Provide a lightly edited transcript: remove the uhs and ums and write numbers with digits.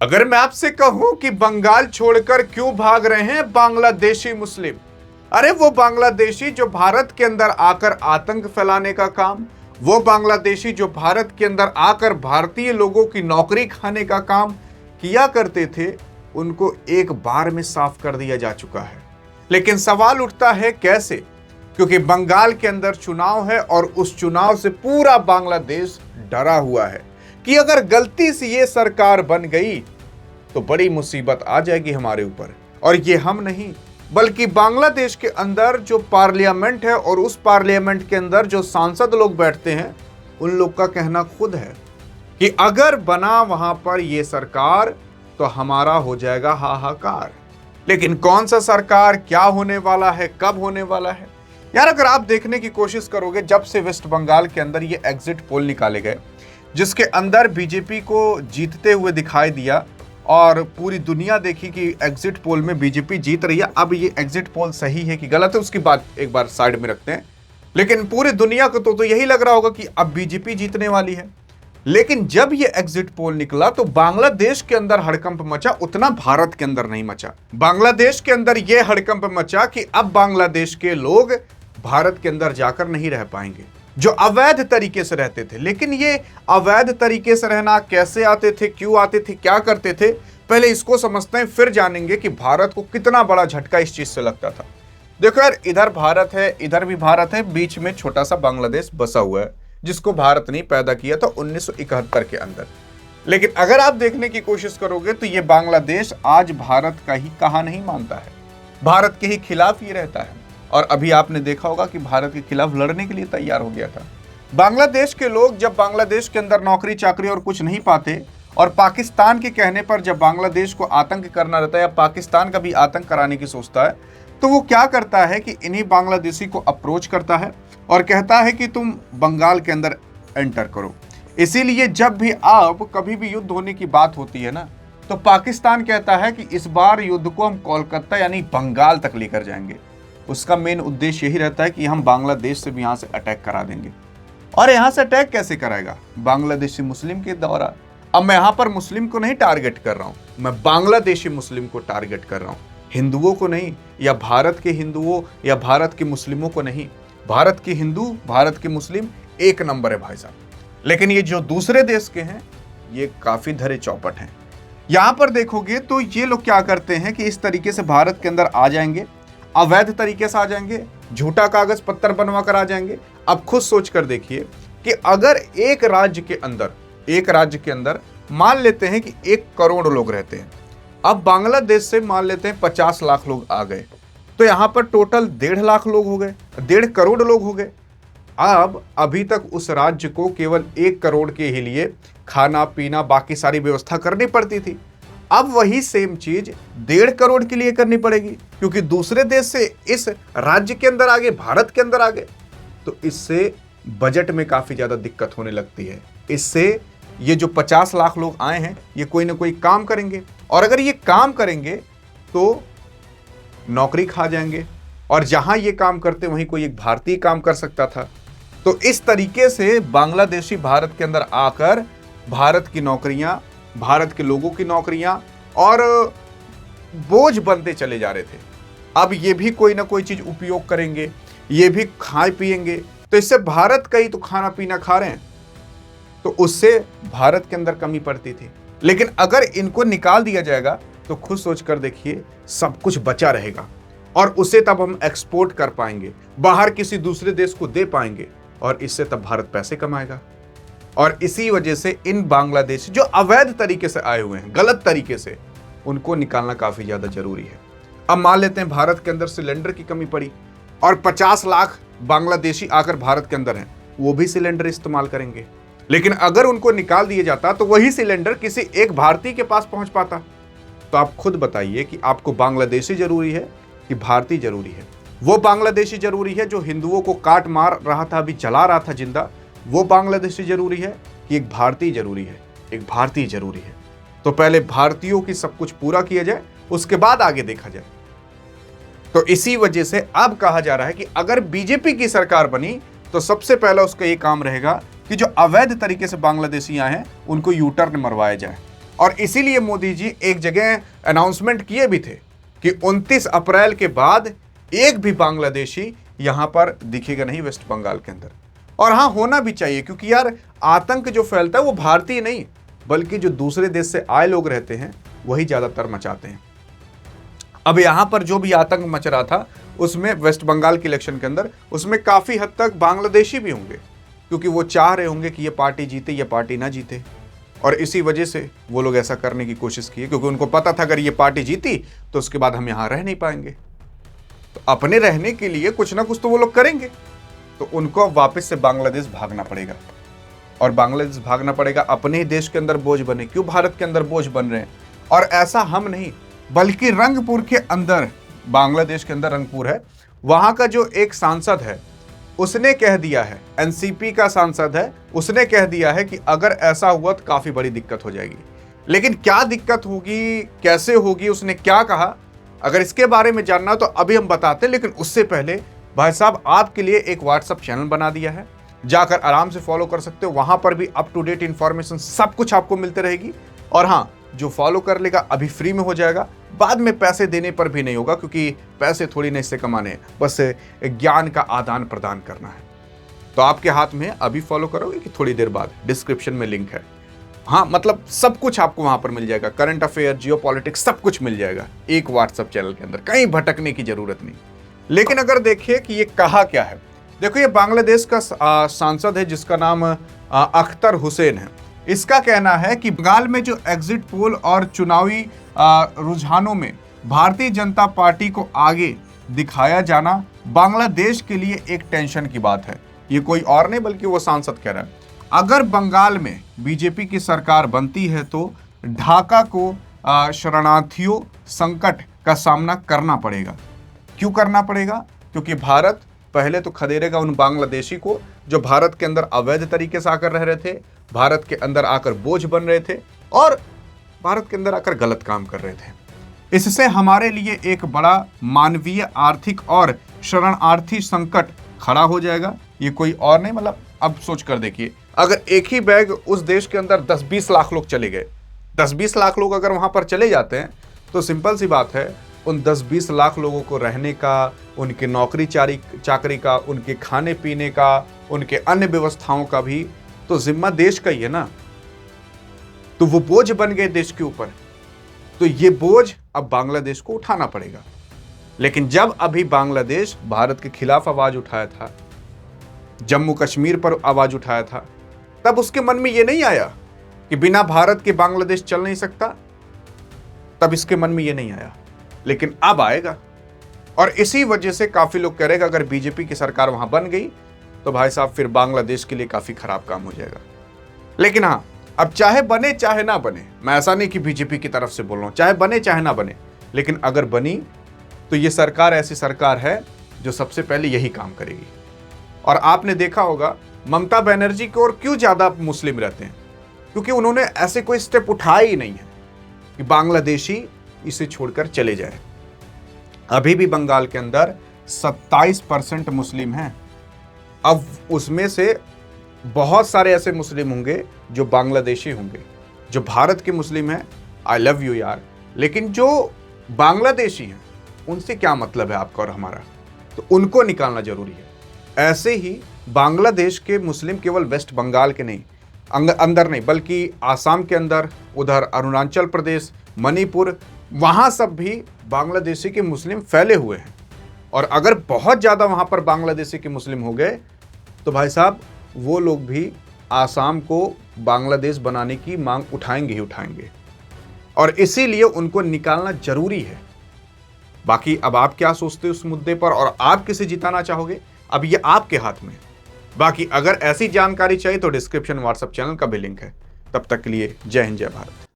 अगर मैं आपसे कहूं कि बंगाल छोड़कर क्यों भाग रहे हैं बांग्लादेशी मुस्लिम, अरे वो बांग्लादेशी जो भारत के अंदर आकर आतंक फैलाने का काम, वो बांग्लादेशी जो भारत के अंदर आकर भारतीय लोगों की नौकरी खाने का काम किया करते थे, उनको एक बार में साफ कर दिया जा चुका है। लेकिन सवाल उठता है कैसे? क्योंकि बंगाल के अंदर चुनाव है और उस चुनाव से पूरा बांग्लादेश डरा हुआ है कि अगर गलती से ये सरकार बन गई तो बड़ी मुसीबत आ जाएगी हमारे ऊपर। और ये हम नहीं, बल्कि बांग्लादेश के अंदर जो पार्लियामेंट है और उस पार्लियामेंट के अंदर जो सांसद लोग बैठते हैं, उन लोग का कहना खुद है कि अगर बना वहां पर ये सरकार तो हमारा हो जाएगा हाहाकार। लेकिन कौन सा सरकार, क्या होने वाला है, कब होने वाला है? यार अगर आप देखने की कोशिश करोगे, जब से वेस्ट बंगाल के अंदर ये एग्जिट पोल निकाले गए जिसके अंदर बीजेपी को जीतते हुए दिखाई दिया और पूरी दुनिया देखी कि एग्जिट पोल में बीजेपी जीत रही है। अब ये एग्जिट पोल सही है कि गलत है उसकी बात एक बार साइड में रखते हैं, लेकिन पूरी दुनिया को तो यही लग रहा होगा कि अब बीजेपी जीतने वाली है। लेकिन जब ये एग्जिट पोल निकला तो बांग्लादेश के अंदर हड़कंप मचा, उतना भारत के अंदर नहीं मचा। बांग्लादेश के अंदर यह हड़कंप मचा कि अब बांग्लादेश के लोग भारत के अंदर जाकर नहीं रह पाएंगे, जो अवैध तरीके से रहते थे। लेकिन ये अवैध तरीके से रहना कैसे आते थे, क्यों आते थे, क्या करते थे, पहले इसको समझते हैं, फिर जानेंगे कि भारत को कितना बड़ा झटका इस चीज से लगता था। देखो यार, इधर भारत है, इधर भी भारत है, बीच में छोटा सा बांग्लादेश बसा हुआ है जिसको भारत ने पैदा किया था 1971 के अंदर। लेकिन अगर आप देखने की कोशिश करोगे तो ये बांग्लादेश आज भारत का ही कहा नहीं मानता है, भारत के ही खिलाफ ये रहता है। और अभी आपने देखा होगा कि भारत के खिलाफ लड़ने के लिए तैयार हो गया था। बांग्लादेश के लोग जब बांग्लादेश के अंदर नौकरी चाकरी और कुछ नहीं पाते और पाकिस्तान के कहने पर जब बांग्लादेश को आतंक करना रहता है या पाकिस्तान का भी आतंक कराने की सोचता है, तो वो क्या करता है कि इन्हीं बांग्लादेशी को अप्रोच करता है और कहता है कि तुम बंगाल के अंदर एंटर करो। इसीलिए जब भी आप कभी भी युद्ध होने की बात होती है ना, तो पाकिस्तान कहता है कि इस बार युद्ध को हम कोलकाता यानी बंगाल तक लेकर जाएंगे। उसका मेन उद्देश्य यही रहता है कि हम बांग्लादेश से भी यहाँ से अटैक करा देंगे। और यहाँ से अटैक कैसे कराएगा? बांग्लादेशी मुस्लिम के द्वारा। अब मैं यहाँ पर मुस्लिम को नहीं टारगेट कर रहा हूँ, मैं बांग्लादेशी मुस्लिम को टारगेट कर रहा हूँ, हिंदुओं को नहीं, या भारत के हिंदुओं या भारत के मुस्लिमों को नहीं। भारत के हिंदू, भारत के मुस्लिम एक नंबर है भाई साहब। लेकिन ये जो दूसरे देश के हैं, ये काफी धरे चौपट हैं। यहाँ पर देखोगे तो ये लोग क्या करते हैं कि इस तरीके से भारत के अंदर आ जाएंगे, अवैध तरीके से आ जाएंगे, झूठा कागज पत्तर बनवा कर आ जाएंगे। अब खुद सोच कर देखिए कि अगर एक राज्य के अंदर मान लेते हैं कि 1 करोड़ लोग रहते हैं, अब बांग्लादेश से मान लेते हैं 50 लाख लोग आ गए, तो यहां पर टोटल 1.5 लाख लोग हो गए, 1.5 करोड़ लोग हो गए। अब अभी तक उस राज्य को केवल 1 करोड़ के ही लिए खाना पीना बाकी सारी व्यवस्था करनी पड़ती थी। अब वही सेम चीज 1.5 करोड़ के लिए करनी पड़ेगी, क्योंकि दूसरे देश से इस राज्य के अंदर आ गए, भारत के अंदर आ गए। तो इससे बजट में काफी ज्यादा दिक्कत होने लगती है। इससे ये जो 50 लाख लोग आए हैं, ये कोई ना कोई काम करेंगे, और अगर ये काम करेंगे तो नौकरी खा जाएंगे, और जहां ये काम करते वहीं कोई एक भारतीय काम कर सकता था। तो इस तरीके से बांग्लादेशी भारत के अंदर आकर भारत की नौकरियां, भारत के लोगों की नौकरियां और बोझ बनते चले जा रहे थे। अब ये भी कोई ना कोई चीज उपयोग करेंगे, ये भी खाए पिएंगे, तो इससे भारत का ही तो खाना पीना खा रहे हैं, तो उससे भारत के अंदर कमी पड़ती थी। लेकिन अगर इनको निकाल दिया जाएगा तो खुद सोच कर देखिए, सब कुछ बचा रहेगा और उसे तब हम एक्सपोर्ट कर पाएंगे, बाहर किसी दूसरे देश को दे पाएंगे, और इससे तब भारत पैसे कमाएगा। और इसी वजह से इन बांग्लादेशी जो अवैध तरीके से आए हुए हैं, गलत तरीके से, उनको निकालना काफी ज्यादा जरूरी है। अब मान लेते हैं भारत के अंदर सिलेंडर की कमी पड़ी और 50 लाख बांग्लादेशी आकर भारत के अंदर हैं, वो भी सिलेंडर इस्तेमाल करेंगे। लेकिन अगर उनको निकाल दिया जाता तो वही सिलेंडर किसी एक भारतीय के पास पहुंच पाता। तो आप खुद बताइए कि आपको बांग्लादेशी जरूरी है कि भारतीय जरूरी है? वो बांग्लादेशी जरूरी है जो हिंदुओं को काट मार रहा था, अभी जला रहा था जिंदा, वो बांग्लादेशी जरूरी है कि एक भारतीय जरूरी है? एक भारतीय जरूरी है। तो पहले भारतीयों की सब कुछ पूरा किया जाए, उसके बाद आगे देखा जाए। तो इसी वजह से अब कहा जा रहा है कि अगर बीजेपी की सरकार बनी तो सबसे पहला उसका ये काम रहेगा कि जो अवैध तरीके से बांग्लादेशी आए हैं उनको यू टर्न मरवाया जाए और इसीलिए मोदी जी एक जगह अनाउंसमेंट किए भी थे कि 29 अप्रैल के बाद एक भी बांग्लादेशी यहां पर दिखेगा नहीं वेस्ट बंगाल के अंदर। और हां, होना भी चाहिए, क्योंकि यार आतंक जो फैलता है वो भारतीय नहीं बल्कि जो दूसरे देश से आए लोग रहते हैं वही ज्यादातर मचाते हैं। अब यहां पर जो भी आतंक मच रहा था उसमें वेस्ट बंगाल के इलेक्शन के अंदर उसमें काफी हद तक बांग्लादेशी भी होंगे, क्योंकि वो चाह रहे होंगे कि ये पार्टी जीते या पार्टी ना जीते, और इसी वजह से वो लोग ऐसा करने की कोशिश की, क्योंकि उनको पता था अगर ये पार्टी जीती तो उसके बाद हम यहां रह नहीं पाएंगे, तो अपने रहने के लिए कुछ ना कुछ तो वो लोग करेंगे। तो उनको अब वापस से बांग्लादेश भागना पड़ेगा, और बांग्लादेश भागना पड़ेगा। अपने ही देश के अंदर बोझ बने, क्यों भारत के अंदर बोझ बन रहे हैं? और ऐसा हम नहीं बल्कि रंगपुर के अंदर, बांग्लादेश के अंदर रंगपुर है, वहां का जो एक सांसद है उसने कह दिया है, एनसीपी का सांसद है, उसने कह दिया है कि अगर ऐसा हुआ तो काफी बड़ी दिक्कत हो जाएगी। लेकिन क्या दिक्कत होगी, कैसे होगी, उसने क्या कहा, अगर इसके बारे में जानना तो अभी हम बताते हैं। लेकिन उससे पहले भाई साहब आपके लिए एक व्हाट्सएप चैनल बना दिया है, जाकर आराम से फॉलो कर सकते हो। वहां पर भी अप टू डेट इंफॉर्मेशन सब कुछ आपको मिलते रहेगी। और हाँ, जो फॉलो कर लेगा अभी फ्री में हो जाएगा, बाद में पैसे देने पर भी नहीं होगा, क्योंकि पैसे थोड़ी नहीं इससे कमाने हैं, बस ज्ञान का आदान प्रदान करना है। तो आपके हाथ में अभी फॉलो करोगे कि थोड़ी देर बाद? डिस्क्रिप्शन में लिंक है। हाँ, मतलब सब कुछ आपको वहां पर मिल जाएगा, करंट अफेयर, जियो पॉलिटिक्स, सब कुछ मिल जाएगा एक व्हाट्सएप चैनल के अंदर, कहीं भटकने की जरूरत नहीं। लेकिन अगर देखिए कि ये कहा क्या है, देखो ये बांग्लादेश का सांसद है जिसका नाम अख्तर हुसैन है। इसका कहना है कि बंगाल में जो एग्जिट पोल और चुनावी रुझानों में भारतीय जनता पार्टी को आगे दिखाया जाना बांग्लादेश के लिए एक टेंशन की बात है। ये कोई और नहीं बल्कि वो सांसद कह रहा है। अगर बंगाल में बीजेपी की सरकार बनती है तो ढाका को शरणार्थियों संकट का सामना करना पड़ेगा। क्यों करना पड़ेगा? क्योंकि भारत पहले तो खदेड़ेगा उन बांग्लादेशी को जो भारत के अंदर अवैध तरीके से आकर रह रहे थे, भारत के अंदर आकर बोझ बन रहे थे और भारत के अंदर आकर गलत काम कर रहे थे। इससे हमारे लिए एक बड़ा मानवीय, आर्थिक और शरणार्थी संकट खड़ा हो जाएगा। ये कोई और नहीं, मतलब अब सोच कर देखिए, अगर एक ही बैग उस देश के अंदर 10-20 लाख लोग चले गए, 10-20 लाख लोग अगर वहां पर चले जाते हैं तो सिंपल सी बात है, उन 10-20 लाख लोगों को रहने का, उनके नौकरी चाकरी का, उनके खाने पीने का, उनके अन्य व्यवस्थाओं का भी तो जिम्मा देश का ही है ना। तो वो बोझ बन गए देश के ऊपर, तो ये बोझ अब बांग्लादेश को उठाना पड़ेगा। लेकिन जब अभी बांग्लादेश भारत के खिलाफ आवाज उठाया था, जम्मू कश्मीर पर आवाज उठाया था, तब उसके मन में ये नहीं आया कि बिना भारत के बांग्लादेश चल नहीं सकता, तब इसके मन में ये नहीं आया। लेकिन अब आएगा, और इसी वजह से काफी लोग कह रहे हैं कि अगर बीजेपी की सरकार वहां बन गई तो भाई साहब फिर बांग्लादेश के लिए काफी खराब काम हो जाएगा। लेकिन हाँ, अब चाहे बने चाहे ना बने, मैं ऐसा नहीं कि बीजेपी की तरफ से बोल रहा हूं, चाहे बने चाहे ना बने, लेकिन अगर बनी तो ये सरकार ऐसी सरकार है जो सबसे पहले यही काम करेगी। और आपने देखा होगा ममता बनर्जी की ओर क्यों ज्यादा मुस्लिम रहते हैं, क्योंकि उन्होंने ऐसे कोई स्टेप उठाया ही नहीं है कि बांग्लादेशी इसे छोड़कर चले जाए। अभी भी बंगाल के अंदर 27% मुस्लिम हैं। अब उसमें से बहुत सारे ऐसे मुस्लिम होंगे जो बांग्लादेशी होंगे। जो भारत के मुस्लिम हैं, आई लव यू यार, लेकिन जो बांग्लादेशी हैं उनसे क्या मतलब है आपका और हमारा, तो उनको निकालना जरूरी है। ऐसे ही बांग्लादेश के मुस्लिम केवल वेस्ट बंगाल के नहीं, अंदर नहीं, बल्कि आसाम के अंदर, उधर अरुणाचल प्रदेश, मणिपुर, वहाँ सब भी बांग्लादेशी के मुस्लिम फैले हुए हैं। और अगर बहुत ज़्यादा वहाँ पर बांग्लादेशी के मुस्लिम हो गए तो भाई साहब वो लोग भी आसाम को बांग्लादेश बनाने की मांग उठाएंगे ही उठाएंगे, और इसीलिए उनको निकालना जरूरी है। बाकी अब आप क्या सोचते हो उस मुद्दे पर, और आप किसे जिताना चाहोगे, अब ये आपके हाथ में। बाकी अगर ऐसी जानकारी चाहिए तो डिस्क्रिप्शन व्हाट्सएप चैनल का भी लिंक है। तब तक के लिए जय हिंद, जय भारत।